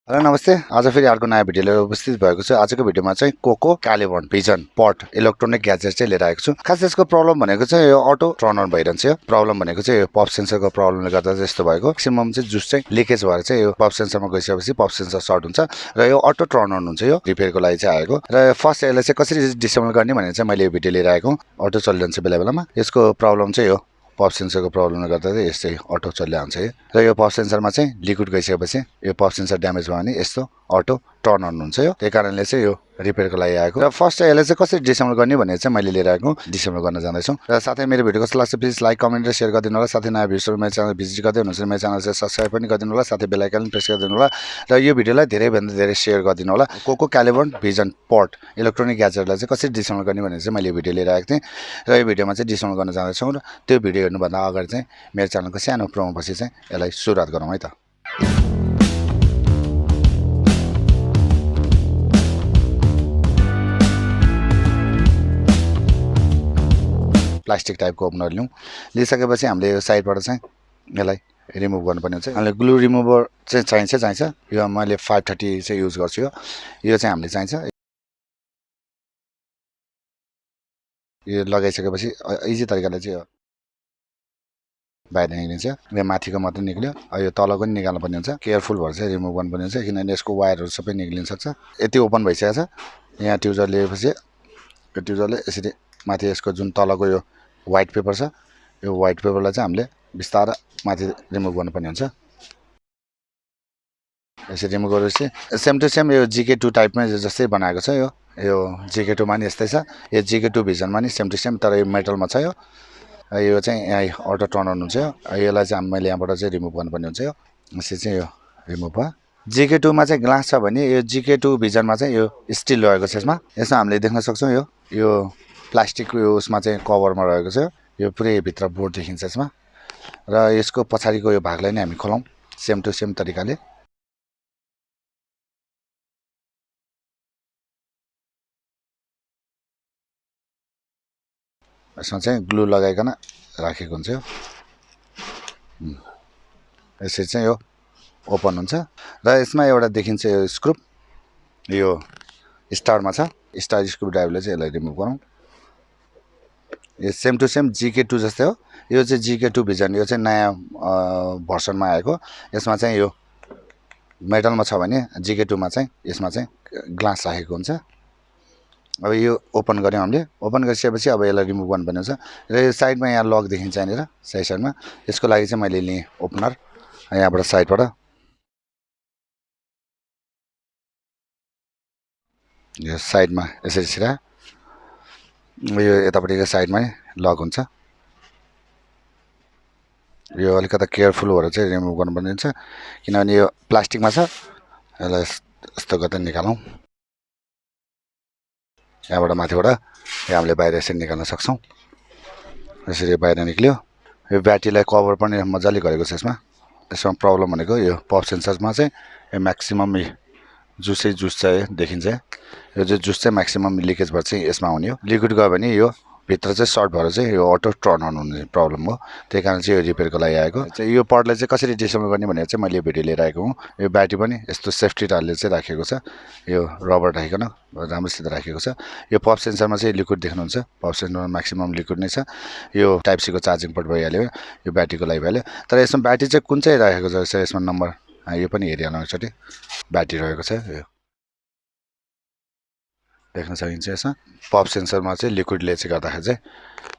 Hello नमस्ते। आज फेरि अर्को नयाँ भिडियो लिएर उपस्थित भएको छु। आजको भिडियोमा चाहिँ Koko Caliburn vision pod electronic gadget चाहिँ लिएर आएको छु। खास यसको प्रब्लम भनेको चाहिँ यो अटो टर्न अन भइरहन्छ। यो प्रब्लम भनेको चाहिँ यो पप सेन्सरको प्रब्लमले गर्दा चाहिँ यस्तो भएको। म्याक्सिमम चाहिँ जुस चाहिँ लिकेज भएर चाहिँ यो पप सेन्सरमा गइसकेपछि पप सेन्सर सर्ट हुन्छ र यो अटो टर्न अन हुन्छ। यो रिपेयरको लागि चाहिँ आएको र फर्स्ट यसलाई चाहिँ कसरी डिसेबल गर्ने भनेर चाहिँ मैले यो भिडियो लिएर आएको। अटो चलिरहन्छ बेला बेलामा। यसको प्रब्लम चाहिँ यो पप सेन्सरको प्रब्लमले गर्दा चाहिँ यस्तै अटो चलिरहन्छ है। र यो पप सेन्सरमा चाहिँ लिक्विड गइसकेपछि यो पप सेन्सर ड्यामेज भयो भने यस्तो अटो टर्न अन हुन्छ। यो त्यही कारणले चाहिँ यो रिपेयरको लागि आएको र फर्स्ट यसलाई चाहिँ कसरी डिसेबल गर्ने भनेर चाहिँ मैले लिएर आएको। डिसेबल गर्न जाँदैछौँ र साथै मेरो भिडियो कस्तो लाग्छ प्लिज लाइक कमेन्ट र सेयर गरिदिनु होला। साथै नयाँ भ्युजहरू मेरो च्यानल भिजिट गर्दै हुनुहुन्छ मेरो च्यानल चाहिँ सब्सक्राइब पनि गरिदिनु होला। साथै बेल आइकन प्रेस गरिदिनु होला र यो भिडियोलाई धेरैभन्दा धेरै सेयर गरिदिनु होला। Coca Caliburn vision pod electronic ग्याजेटलाई चाहिँ कसरी डिसेबल गर्ने भनेर चाहिँ मैले भिडियो लिएर आएको थिएँ र यो भिडियोमा चाहिँ डिसेबल गर्न जाँदैछौँ र त्यो भिडियो हेर्नुभन्दा अगाडि चाहिँ मेरो च्यानलको सानो प्रोमोपछि चाहिँ यसलाई सुरुवात गरौँ है त। प्लास्टिक टाइपको ओपनर लिइसकेपछि हामीले यो साइडबाट चाहिँ यसलाई रिमुभ गर्नुपर्ने हुन्छ। हामीले ग्लु रिमुभर चाहिँ चाहिन्छ। यो मैले 530 चाहिँ युज गर्छु। यो चाहिँ हामीले चाहिन्छ। यो लगाइसकेपछि इजी तरिकाले चाहिँ बाहिर निक्लिन्छ। यो माथिको मात्रै निक्ल्यो। यो तलको पनि निकाल्नु पर्ने हुन्छ। केयरफुल भएर चाहिँ रिमुभ गर्नुपर्ने हुन्छ किनभने यसको वायरहरू सबै निक्लिन सक्छ। यति ओपन भइसकेको छ। यहाँ ट्युजर लिएपछि यो ट्युजरले यसरी माथि यसको जुन तलको यो व्हाइट पेपर छ यो व्हाइट पेपरलाई चाहिँ हामीले बिस्तारै माथि रिमुभ गर्नुपर्ने हुन्छ। यसरी रिमुभ गरेपछि सेम टु सेम यो Gk2 टाइपमा जस्तै बनाएको छ। यो Gk2 मा नि यस्तै छ। यो Gk2 भिजनमा नि सेम टु सेम तर यो मेटलमा छ। यो चाहिँ यहाँ अटो टर्न अन हुन्छ। यसलाई चाहिँ मैले यहाँबाट चाहिँ रिमुभ गर्नुपर्ने हुन्छ। यसरी चाहिँ यो रिमुभ भयो। Gk2 मा चाहिँ ग्लास छ भने यो Gk2 भिजनमा चाहिँ यो स्टिल रहेको छ। यसमा हामीले देख्न सक्छौँ यो प्लास्टिकको यो उसमा चाहिँ कभरमा रहेको छ। यो पुरै भित्र बोर्ड देखिन्छ यसमा र यसको पछाडिको यो भागलाई नै हामी खोलौँ सेम टु सेम तरिकाले। यसमा चाहिँ ग्लु लगाइकन राखेको हुन्छ। यसरी चाहिँ यो ओपन हुन्छ र यसमा एउटा देखिन्छ यो स्क्रू यो स्टारमा छ। स्टार स्क्रू ड्राइभरले चाहिँ यसलाई रिमुभ गरौँ। यो सेम टु सेम Gk2 जस्तै हो। यो चाहिँ Gk2 भिजन यो चाहिँ नयाँ भर्सनमा आएको। यसमा चाहिँ यो मेटलमा छ भने Gk2 मा चाहिँ यसमा चाहिँ ग्लास राखेको हुन्छ। अब यो ओपन गऱ्यौँ हामीले। ओपन गरिसकेपछि अब यसलाई रिमुभ गर्नुपर्ने हुन्छ र यो साइडमा यहाँ लक देखिन्छ यहाँनिर साइडमा। यसको लागि चाहिँ मैले लिएँ ओपनर यहाँबाट साइडबाट। यो साइडमा यसरी छिरा यो यतापट्टिको साइडमा लक हुन्छ। यो अलिकति केयरफुल भएर चाहिँ रिमुभ गर्नुपर्ने हुन्छ किनभने यो प्लास्टिकमा छ। यसलाई यस्तो गर्दै निकालौँ। यहाँबाट माथिबाट यो हामीले बाहिर यसरी निकाल्न सक्छौँ। यसरी बाहिर निक्ल्यो। यो ब्याट्रीलाई कभर पनि मजाले गरेको छ। यसमा प्रब्लम भनेको यो पप सेन्सरमा चाहिँ यो म्याक्सिमम जुस चाहिँ देखिन्छ। यो चाहिँ जुस चाहिँ म्याक्सिमम लिकेज भएर चाहिँ यसमा आउने हो। लिक्विड गयो भने यो भित्र चाहिँ सर्ट भएर चाहिँ यो अटो टर्न अन हुने प्रब्लम हो। त्यही कारण चाहिँ यो रिपेयरको लागि आएको। यो पडलाई चाहिँ कसरी डिसेबल गर्ने भनेर चाहिँ मैले भिडियो लिएर आएको हुँ। यो ब्याट्री पनि यस्तो सेफ्टी टालले चाहिँ राखेको छ। यो रबर राखिकन राम्रोसित राखेको छ। यो पप सेन्सरमा चाहिँ लिक्विड देख्नुहुन्छ। पप सेन्सरमा म्याक्सिमम लिक्विड नै छ। यो टाइप सीको चार्जिङ पोर्ट भइहाल्यो। यो ब्याट्रीको लागि भइहाल्यो। तर यसमा ब्याट्री चाहिँ कुन चाहिँ राखेको छ यसमा नम्बर यो पनि हेरिहाल्नु एकचोटि। ब्याट्री रहेको छ यो देख्न सकिन्छ। यसमा पप सेन्सरमा चाहिँ लिक्विडले चाहिँ गर्दाखेरि चाहिँ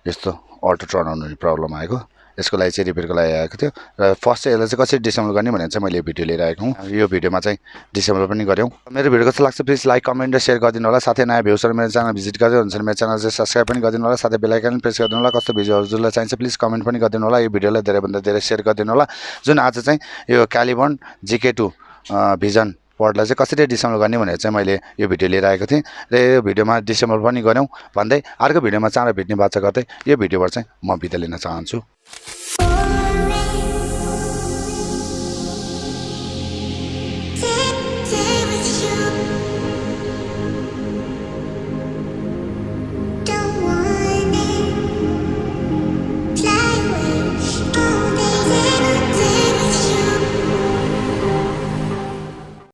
यस्तो अटो टर्न अन हुने प्रब्लम आएको। यसको लागि चाहिँ रिपेयरको लागि आएको थियो र फर्स्ट चाहिँ यसलाई चाहिँ कसरी डिसेबल गर्ने भनेर चाहिँ मैले भिडियो लिएर आएको हुँ। यो भिडियोमा चाहिँ डिसेबल पनि गऱ्यौँ। मेरो भिडियो कस्तो लाग्छ प्लिज लाइक कमेन्ट र सेयर गरिदिनु होला। साथै नयाँ भ्युजहरू मेरो च्यानल भिजिट गर्दै हुनुहुन्छ मेरो च्यानल चाहिँ सब्सक्राइब पनि गरिदिनु होला। साथै बेल आइकन प्रेस गरिदिनु होला। कस्तो भिडियोहरूलाई चाहिन्छ प्लिज कमेन्ट पनि गरिदिनु होला। यो भिडियोलाई धेरैभन्दा धेरै सेयर गरिदिनु होला। जुन आज चाहिँ यो क्यालिबर्न Gk2 भिजन पडलाई चाहिँ कसरी डिसेबल गर्ने भनेर चाहिँ मैले यो भिडियो लिएर आएको थिएँ र यो भिडियोमा डिसेबल पनि गऱ्यौँ भन्दै अर्को भिडियोमा चाँडो भेट्ने बाचा गर्दै यो भिडियोबाट चाहिँ म बिदा लिन चाहन्छु।